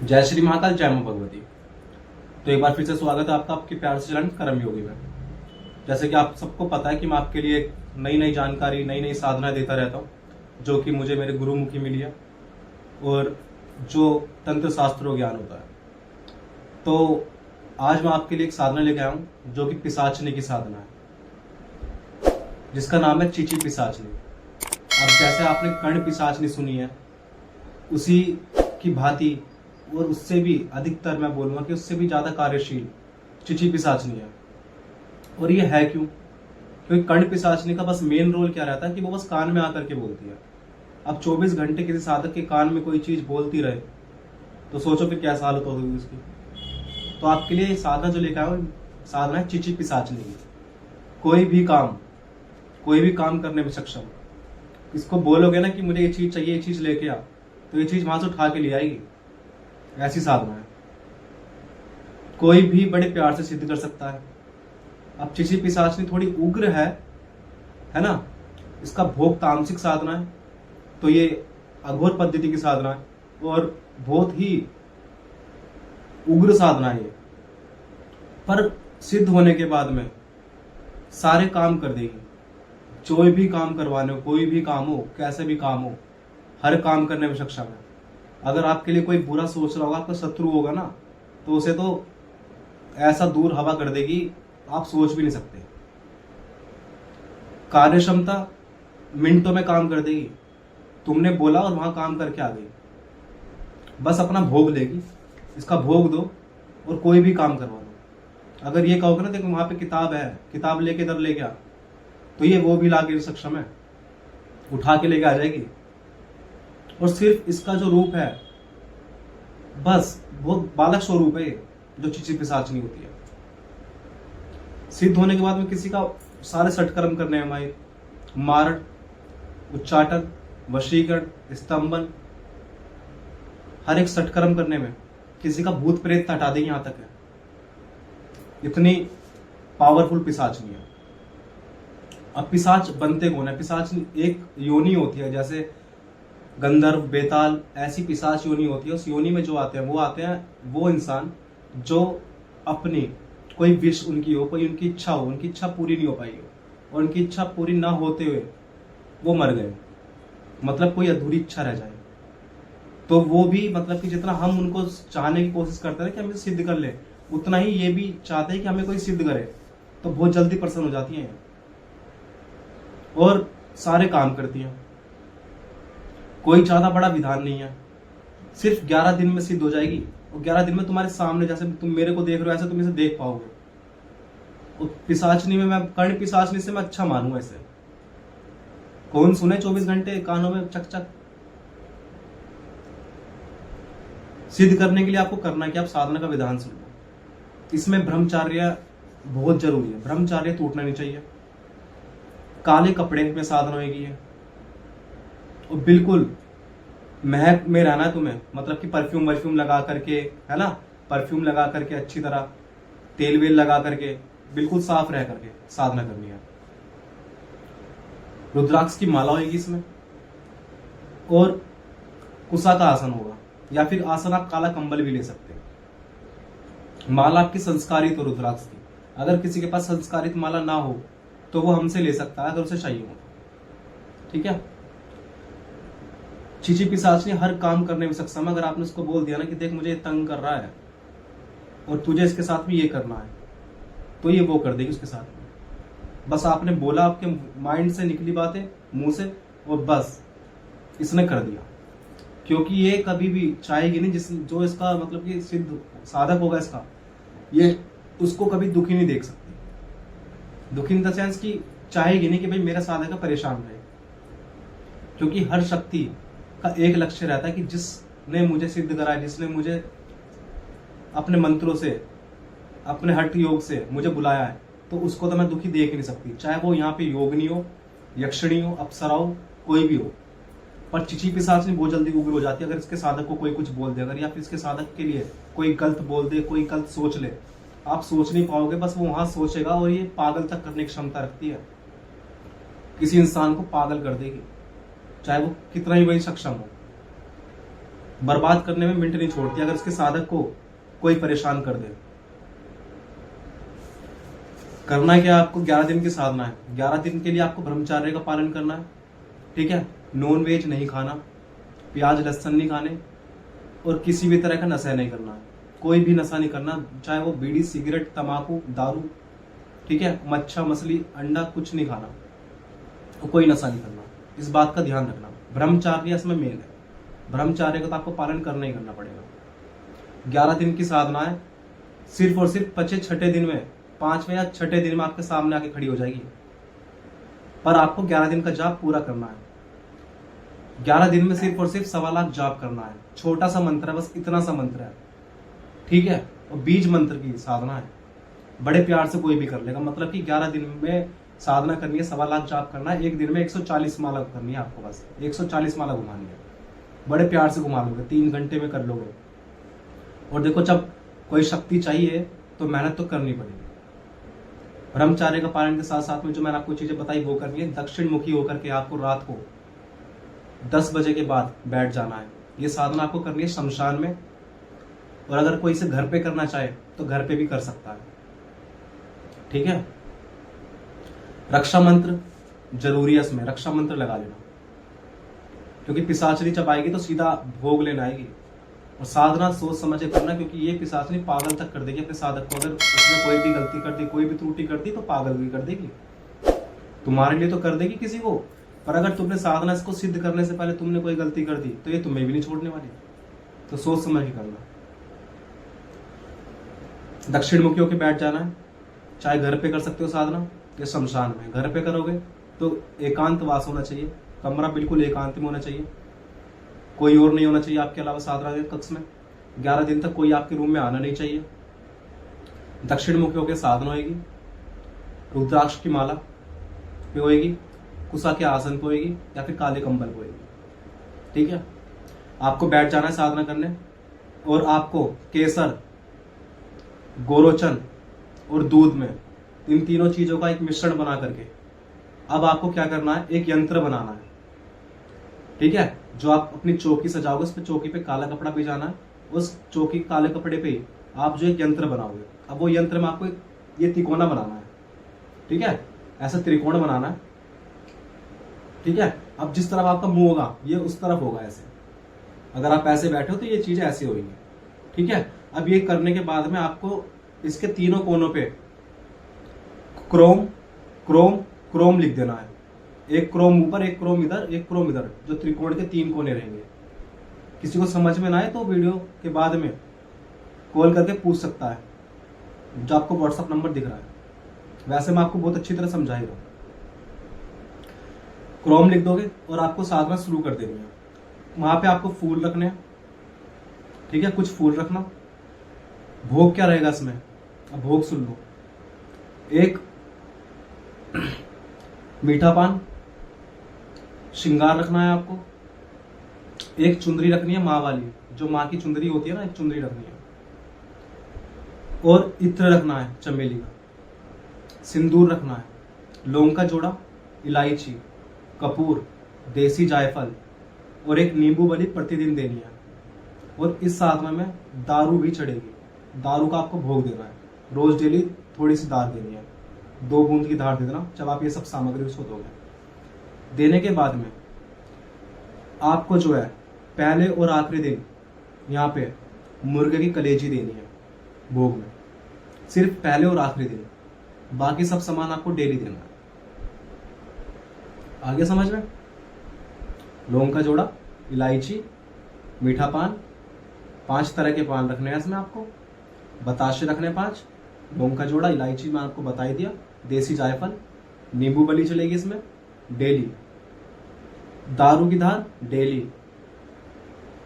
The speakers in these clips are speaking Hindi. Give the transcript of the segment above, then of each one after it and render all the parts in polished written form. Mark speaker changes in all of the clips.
Speaker 1: जय श्री महाकाल, जय मां भगवती। तो एक बार फिर से स्वागत है आपका आपके प्यार से चैनल कर्म योगी में। जैसे कि आप सबको पता है कि मैं आपके लिए नई नई जानकारी, नई नई साधना देता रहता हूँ, जो कि मुझे मेरे गुरुमुखी मिली है और जो तंत्र शास्त्रों ज्ञान होता है। तो आज मैं आपके लिए एक साधना लेके आया हूँ जो कि पिशाचनी की साधना है, जिसका नाम है चीची पिशाचनी। अब जैसे आपने कर्ण पिशाचनी सुनी है, उसी की भांति और उससे भी अधिकतर मैं बोलूंगा कि उससे भी ज्यादा कार्यशील चिची पिशाचनी है। और ये है क्यों? क्योंकि कर्ण पिशाचनी का बस मेन रोल क्या रहता है कि वो बस कान में आकर के बोलती है। अब 24 घंटे किसी साधक के कान में कोई चीज बोलती रहे तो सोचो फिर क्या हालत होगी उसकी। तो आपके लिए साधना जो लेकर आया साधना है चिची पिशाचनी की। कोई भी काम करने में सक्षम। इसको बोलोगे ना कि मुझे ये चीज चाहिए, ये चीज लेके आ, तो ये चीज वहां से उठा के ले आएगी। ऐसी साधना है, कोई भी बड़े प्यार से सिद्ध कर सकता है। अब चिची पिशाचनी थोड़ी उग्र है ना। इसका भोग तामसिक साधना है, तो ये अघोर पद्धति की साधना है और बहुत ही उग्र साधना है ये। पर सिद्ध होने के बाद में सारे काम कर देगी। जो भी काम करवाने हो, कोई भी काम हो, कैसे भी काम हो, हर काम करने में सक्षम है। अगर आपके लिए कोई बुरा सोच रहा होगा, आपका शत्रु होगा ना, तो उसे तो ऐसा दूर हवा कर देगी आप सोच भी नहीं सकते। कार्य क्षमता मिनटों में काम कर देगी। तुमने बोला और वहां काम करके आ गई। बस अपना भोग लेगी, इसका भोग दो और कोई भी काम करवा दो। अगर ये कहोगे ना देखो वहां पे किताब है, किताब लेके इधर ले गया, तो ये वो भी लाके सक्षम है, उठा के लेके आ जाएगी। और सिर्फ इसका जो रूप है, बस बहुत बालक स्वरूप है जो चिची पिशाचनी होती है। सिद्ध होने के बाद में किसी का सारे सटकर्म करने में माहिर, मारण, उच्चाटन, वशीकरण, स्तंभन, हर एक सटकर्म करने में किसी का भूत प्रेत हटा देगी। यहां तक है, इतनी पावरफुल पिशाचनी है। अब पिशाच बनते कौन है? पिशाच एक योनि होती है, जैसे गंधर्व, बेताल, ऐसी पिशाच योनि होती है। उस योनि में जो आते हैं वो इंसान जो अपनी कोई विश उनकी हो, कोई उनकी इच्छा हो, उनकी इच्छा पूरी नहीं हो पाई हो और उनकी इच्छा पूरी ना होते हुए वो मर गए, मतलब कोई अधूरी इच्छा रह जाए, तो वो भी मतलब कि जितना हम उनको चाहने की कोशिश करते हैं कि हम इसे सिद्ध कर ले, उतना ही ये भी चाहते हैं कि हमें कोई सिद्ध करे। तो बहुत जल्दी प्रसन्न हो जाती हैं और सारे काम करती हैं। कोई ज्यादा बड़ा विधान नहीं है, सिर्फ 11 दिन में सिद्ध हो जाएगी। और 11 दिन में तुम्हारे सामने, जैसे तुम मेरे को देख रहे हो ऐसे तुम इसे देख पाओगे। और पिशाचनी में मैं कर्ण पिशाचनी से मैं अच्छा मानूं। ऐसे कौन सुने 24 घंटे कानों में चक चक। सिद्ध करने के लिए आपको करना है कि आप साधना का विधान सुन लो। इसमें ब्रह्मचार्य बहुत जरूरी है, ब्रह्मचार्य टूटना नहीं चाहिए। काले कपड़े में साधना होगी है और बिल्कुल महक में रहना है तुम्हें, मतलब कि परफ्यूम वर्फ्यूम लगा करके, है ना, परफ्यूम लगा करके अच्छी तरह तेल वेल लगा करके बिल्कुल साफ रह करके साधना करनी है। रुद्राक्ष की माला होगी इसमें और कुशा का आसन होगा, या फिर आसन आप काला कंबल भी ले सकते हैं। माला आपकी संस्कारित हो रुद्राक्ष की। अगर किसी के पास संस्कारित माला ना हो तो वो हमसे ले सकता है अगर उसे चाहिए हो। ठीक है। चिची पिशाचनी हर काम करने में सक्षम है। अगर आपने उसको बोल दिया ना कि देख मुझे तंग कर रहा है और तुझे इसके साथ में ये करना है, तो ये वो कर देगी उसके साथ में। बस आपने बोला, आपके माइंड से निकली बातें मुंह से, और बस इसने कर दिया। क्योंकि ये कभी भी चाहेगी नहीं, जो इसका मतलब कि सिद्ध साधक होगा इसका, ये उसको कभी दुखी नहीं देख सकती। दुखी इन द सेंस की चाहेगी नहीं कि भाई मेरा साधक का परेशान रहे। क्योंकि हर शक्ति का एक लक्ष्य रहता है कि जिसने मुझे सिद्ध कराया, जिसने मुझे अपने मंत्रों से, अपने हठ योग से मुझे बुलाया है, तो उसको तो मैं दुखी देख नहीं सकती। चाहे वो यहाँ पे योगिनी हो, यक्षिणी हो, अप्सरा हो, कोई भी हो। पर चिची पिशाचनी बहुत जल्दी उग्र हो जाती है अगर इसके साधक को कोई कुछ बोल दे, अगर या फिर इसके साधक के लिए कोई गलत बोल दे, कोई गलत सोच ले, आप सोच नहीं पाओगे। बस वो वहां सोचेगा और ये पागल तक करने की क्षमता रखती है। किसी इंसान को पागल कर देगी, चाहे वो कितना ही बड़ी सक्षम हो। बर्बाद करने में मिनट नहीं छोड़ती अगर उसके साधक को कोई परेशान कर दे। करना है क्या आपको? 11 दिन की साधना है। 11 दिन के लिए आपको ब्रह्मचर्य का पालन करना है, ठीक है। नॉन वेज नहीं खाना, प्याज लहसुन नहीं खाने, और किसी भी तरह का नशा नहीं करना है। कोई भी नशा नहीं करना, चाहे वो बीड़ी, सिगरेट, तंबाकू, दारू, ठीक है, मच्छा, मछली, अंडा, कुछ नहीं खाना, तो कोई नशा नहीं करना। इस बात का ध्यान रखना। ब्रह्मचार्य इसमें मेन है। ब्रह्मचार्य का तो आपको पालन करना ही करना पड़ेगा। 11 दिन की साधना है, सिर्फ और सिर्फ 5वें दिन में, 5वें या 6ठे दिन में आपके सामने आके खड़ी हो जाएगी। पर आपको 11 दिन का जाप पूरा करना है। 11 दिन में सिर्फ और सिर्फ 1.25 लाख जाप करना है। छोटा सा मंत्र है, बस इतना सा मंत्र है, ठीक है। और बीज मंत्र की साधना है, बड़े प्यार से कोई भी कर लेगा। मतलब कि 11 दिन में साधना करनी है, 1.25 लाख जाप करना है। एक दिन में 140 माला करनी है आपको, बस 140 माला घुमानी है। बड़े प्यार से घुमा लोगे, 3 घंटे में कर लोगे। और देखो, जब कोई शक्ति चाहिए तो मेहनत तो करनी पड़ेगी। ब्रह्मचार्य का पालन के साथ साथ में जो मैंने आपको चीजें बताई वो करनी है। दक्षिण मुखी होकर के आपको रात को 10 बजे के बाद बैठ जाना है। ये साधना आपको करनी है शमशान में, और अगर कोई इसे घर पे करना चाहे तो घर पे भी कर सकता है, ठीक है। रक्षा मंत्र जरूरी है, इसमें रक्षा मंत्र लगा लेना, क्योंकि पिशाचनी जब आएगी तो सीधा भोग लेना आएगी। और साधना सोच समझ के करना, क्योंकि ये पिशाचनी पागल तक कर देगी अपने साधक को। अगर उसने कोई भी गलती कर दी, कोई भी त्रुटि कर दी, तो पागल भी कर देगी। तुम्हारे लिए तो कर देगी किसी को, पर अगर तुमने साधना इसको सिद्ध करने से पहले तुमने कोई गलती कर दी तो ये तुम्हें भी नहीं छोड़ने वाली। तो सोच समझ के करना। दक्षिण मुखी होकर बैठ जाना है, चाहे घर पे कर सकते हो साधना या शमशान में। घर पे करोगे तो एकांत वास होना चाहिए, कमरा बिल्कुल एकांत में होना चाहिए, कोई और नहीं होना चाहिए आपके अलावा साधना के कक्ष में। 11 दिन तक कोई आपके रूम में आना नहीं चाहिए। दक्षिण मुखी होकर साधना होगी, रुद्राक्ष की माला पे होगी, कुशा के आसन पे होगी, या फिर काले कंबल पे होगी, ठीक है। आपको बैठ जाना है साधना करने, और आपको केसर, गोरोचन और दूध में इन तीनों चीजों का एक मिश्रण बना करके अब आपको क्या करना है, एक यंत्र बनाना है, ठीक है। जो आप अपनी चौकी सजाओगे उस पर चौकी पे काला कपड़ा बिछाना है। उस चौकी काले कपड़े पे आप जो एक यंत्र बनाओगे, अब वो यंत्र में आपको ये तिकोना बनाना है, ठीक है। ऐसा त्रिकोण बनाना है, ठीक है। अब जिस तरफ आपका मुंह होगा ये उस तरफ होगा ऐसे। अगर आप ऐसे बैठे हो तो ये चीजें ऐसी होगी, ठीक है। अब ये करने के बाद में आपको इसके तीनों कोनों पे क्रोम क्रोम क्रोम लिख देना है। एक क्रोम ऊपर, एक क्रोम इधर, एक क्रोम इधर, जो त्रिकोण के 3 कोने रहेंगे। किसी को समझ में ना आए तो वीडियो के बाद में कॉल करके पूछ सकता है, जो आपको व्हाट्सएप नंबर दिख रहा है। वैसे मैं आपको बहुत अच्छी तरह समझाएगा। क्रोम लिख दोगे और आपको साधना शुरू कर देनी है। वहां पे आपको फूल रखने हैं, ठीक है, कुछ फूल रखना। भोग क्या रहेगा इसमें, अब भोग सुन लो। एक मीठा पान, श्रृंगार रखना है आपको। एक चुंदरी रखनी है माँ वाली, जो माँ की चुंदरी होती है ना, एक चुंदरी रखनी है। और इत्र रखना है चमेली का। सिंदूर रखना है, लौंग का जोड़ा, इलायची, कपूर, देसी जायफल और एक नींबू वाली प्रतिदिन देनी है। और इस साधना में दारू भी चढ़ेगी। दारू का आपको भोग देना है, रोज डेली थोड़ी सी दार देनी है, 2 बूंद की धार दे देना जब आप ये सब सामग्री उसको दोगे। देने के बाद में आपको जो है पहले और आखिरी दिन यहाँ पे मुर्गे की कलेजी देनी है भोग में, सिर्फ पहले और आखिरी दिन। बाकी सब सामान आपको डेली देना है। आगे समझ में? लौंग का जोड़ा, इलायची, मीठा पान, 5 तरह के पान रखने हैं इसमें आपको। बताशे रखने 5, लौंग का जोड़ा, इलायची मैं आपको बता ही दिया, देसी जायफल, नींबू बली चलेगी इसमें डेली, दारू की धार डेली,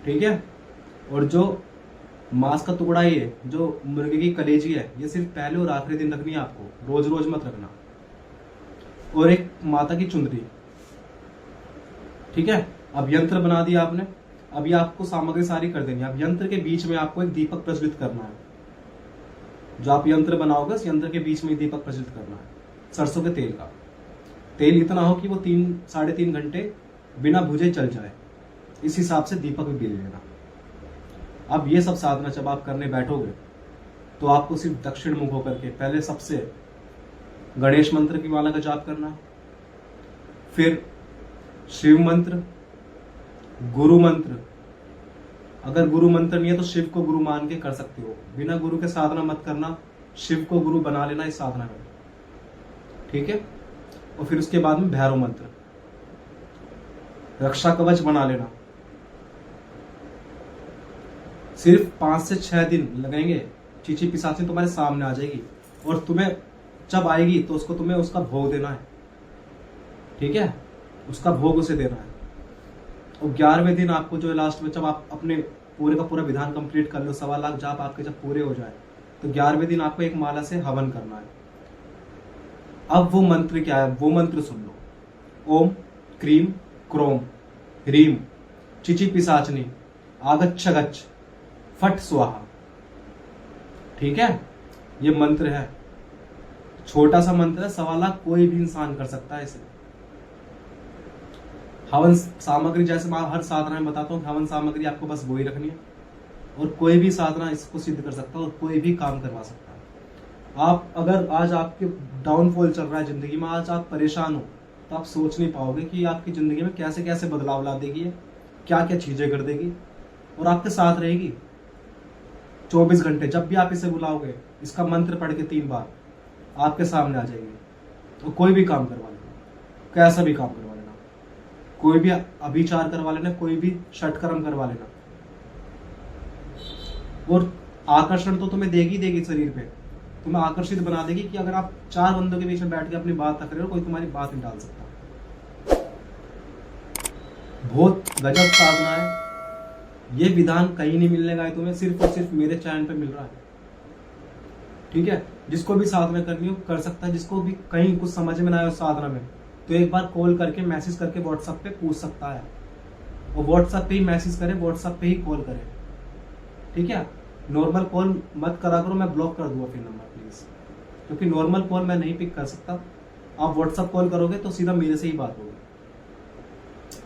Speaker 1: ठीक है। और जो मांस का टुकड़ा ये जो मुर्गे की कलेजी है, ये सिर्फ पहले और आखिरी दिन रखनी है आपको, रोज रोज मत रखना। और एक माता की चुंदरी, ठीक है। अब यंत्र बना दिया आपने, अभी आपको सामग्री सारी कर देनी है। अब यंत्र के बीच में आपको एक दीपक प्रज्वलित करना है। जो आप यंत्र बनाओगे उस यंत्र के बीच में दीपक प्रज्वलित करना है, सरसों के तेल का। तेल इतना हो कि वो 3 साढ़े 3 घंटे बिना भुजे चल जाए, इस हिसाब से दीपक भी बिल लेना, अब ये सब साधना जब आप करने बैठोगे तो आपको सिर्फ दक्षिण मुख होकर के पहले सबसे गणेश मंत्र की माला का जाप करना है, फिर शिव मंत्र, गुरु मंत्र। अगर गुरु मंत्र नहीं है तो शिव को गुरु मान के कर सकते हो, बिना गुरु के साधना मत करना, शिव को गुरु बना लेना इस साधना में, ठीक है। और फिर उसके बाद में भैरव मंत्र, रक्षा कवच बना लेना। सिर्फ 5 से 6 दिन लगेंगे, चीची पिशाची तुम्हारे सामने आ जाएगी और तुम्हें जब आएगी तो उसको तुम्हें उसका भोग देना है, ठीक है, उसका भोग उसे देना है। और 11वें दिन आपको जो है लास्ट में जब आप अपने पूरे का पूरा विधान कंप्लीट कर लो, 1.25 लाख जाप आपके जब पूरे हो जाए तो 11वें दिन आपको एक माला से हवन करना है। अब वो मंत्र क्या है, वो मंत्र सुन लो। ओम क्रीम क्रोम ह्रीम चिची पिशाचनी आगच्छ गच्छ फट स्वाहा, ठीक है। ये मंत्र है, छोटा सा मंत्र है, 1.25 लाख कोई भी इंसान कर सकता है इसे। हवन सामग्री जैसे मैं हर साधना में बताता हूँ, हवन सामग्री आपको बस वही रखनी है और कोई भी साधना इसको सिद्ध कर सकता है और कोई भी काम करवा सकता है। आप अगर आज आपके डाउनफॉल चल रहा है जिंदगी में, आज आप परेशान हो, तो आप सोच नहीं पाओगे कि आपकी जिंदगी में कैसे कैसे बदलाव ला देगी, क्या क्या चीजें कर देगी और आपके साथ रहेगी 24 घंटे। जब भी आप इसे बुलाओगे, इसका मंत्र पढ़ के 3 बार आपके सामने आ जाएगी। तो कोई भी काम करवा लेना, कैसा भी काम करवा लेना, कोई भी अभिचार करवा लेना, कोई भी षटकर्म करवा लेना। और आकर्षण तो तुम्हें देगी देगी, शरीर पे तुम्हें आकर्षित बना देगी कि अगर आप 4 बंदों के बीच में बैठ के अपनी बात रख रहे हो, कोई तुम्हारी बात नहीं डाल सकता। बहुत गजब साधना है, ये विधान कहीं नहीं मिलने का है तुम्हें, सिर्फ और सिर्फ मेरे चैनल पे मिल रहा है, ठीक है। जिसको भी साधना करनी हो कर सकता है, जिसको भी कहीं कुछ समझ में ना आए उस साधना में तो एक बार कॉल करके मैसेज करके व्हाट्सएप पे पूछ सकता है। और व्हाट्सएप पे ही मैसेज करे, व्हाट्सएप पे ही कॉल करे, ठीक है। नॉर्मल कॉल मत करा करो, मैं ब्लॉक कर दूंगा फिर नंबर प्लीज, क्योंकि नॉर्मल कॉल मैं नहीं पिक कर सकता। आप व्हाट्सएप कॉल करोगे तो सीधा मेरे से ही बात होगी।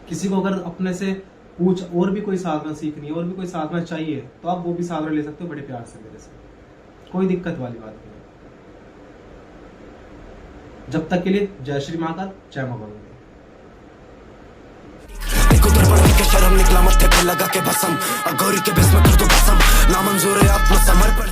Speaker 1: किसी को अगर अपने से पूछ और भी कोई साधना सीखनी है, और भी कोई साधना चाहिए, तो आप वो भी साधना ले सकते हो बड़े प्यार से मेरे से, कोई दिक्कत वाली बात नहीं है। जब तक के लिए जय श्री महाकाल, जय मां भगवती।
Speaker 2: शर्म निकला मत्थे पे लगा के भसम, गौरी के बेस में कर दो कसम, नामंजूर है आत्मसमर्पण।